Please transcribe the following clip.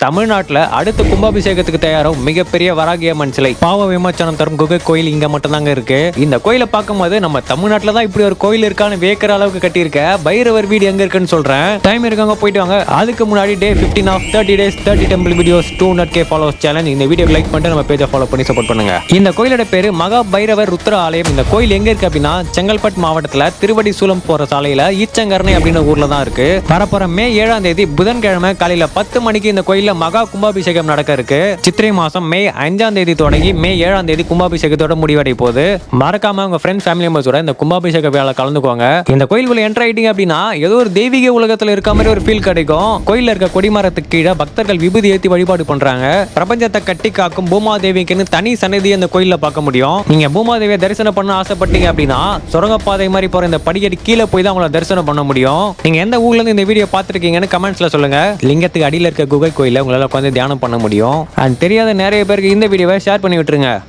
தமிழ்நாட்டுல அடுத்த கும்பாபிஷேகத்துக்கு தயாராகும் மிகப்பெரிய வராகியம்மன் சிலை பாவ விமோச்சனம் தரும் குகை கோயில் இங்க மட்டும்தாங்க இருக்கு. இந்த கோயிலை பார்க்கும்போது நம்ம தமிழ்நாட்டுல தான் இப்படி ஒரு கோயில் இருக்கான்னு வியக்கிற அளவுக்கு கட்டியிருக்க பைரவர் வீடு எங்க இருக்குன்னு சொல்றேன். டைம் இருக்காங்க போயிட்டு வாங்க. அதுக்கு முன்னாடி day 15 of 30 days 30 temple videos 200K followers challenge. இந்த வீடியோ லைக் பண்ணிட்டு நம்ம பேஜை ஃபாலோ பண்ணி சப்போர்ட் பண்ணுங்க. இந்த கோயிலோட பேரு மகா பைரவர் ருத்ர ஆலயம். இந்த கோயில் எங்க இருக்கு அப்படின்னா செங்கல்பட்டு மாவட்டத்துல திருவடி சூலம் போற சாலையில ஈச்சங்கரணை அப்படின்னு ஊர்ல தான் இருக்கு. வரப்போற மே 7ஆம் தேதி புதன்கிழமை காலையில 10 மணிக்கு இந்த கோயில்ல மகா கும்பாபிஷேகம் நடக்க இருக்கு. சித்திரை மாசம் மே 5ஆம் தேதி தொடங்கி மே 7ஆம் தேதி கும்பாபிஷேகத்தோட முடிவடை போகுது. மறக்காம உங்க ஃப்ரெண்ட்ஸ் ஃபேமிலி மெம்பர்ஸோட இந்த கும்பாபிஷேக விழால கலந்துக்கோங்க. இந்த கோயிலுக்குள்ள என்டர் ஆயிட்டீங்க அப்படின்னா ஏதோ ஒரு தெய்வீக உலகத்துல இருக்க மாதிரி ஒரு ஃபீல் கிடைக்கும். கோயில்ல இருக்க கொடிமரத்துக்கு கீழே பக்தர்கள் விபூதி ஏத்தி வழிபாடு பண்றாங்க. பிரபஞ்சத்தை கட்டி காக்கும் பூமாதேவிக்குன்னு தனி சன்னதி அந்த கோயில்ல பார்க்க முடியும். நீங்க பூமாதேவியை தரிசனம் பண்ண ஆசைப்பட்டீங்க அப்படின்னா சுரங்கப்பாதை மாதிரி போற இந்த படிக்கட்டு கீழே போய் தான் உங்களை தரிசனம் பண்ண முடியும். நீங்க எந்த ஊர்ல இருந்து இந்த வீடியோ பார்த்திருக்கீங்கன்னு கமெண்ட்ஸ்ல சொல்லுங்க. லிங்கத்துக்கு அடியில இருக்க குகை கோயில உங்களால உட்காந்து தியானம் பண்ண முடியும். அண்ட் தெரியாத நிறைய பேருக்கு இந்த வீடியோவை ஷேர் பண்ணி விட்டுருங்க.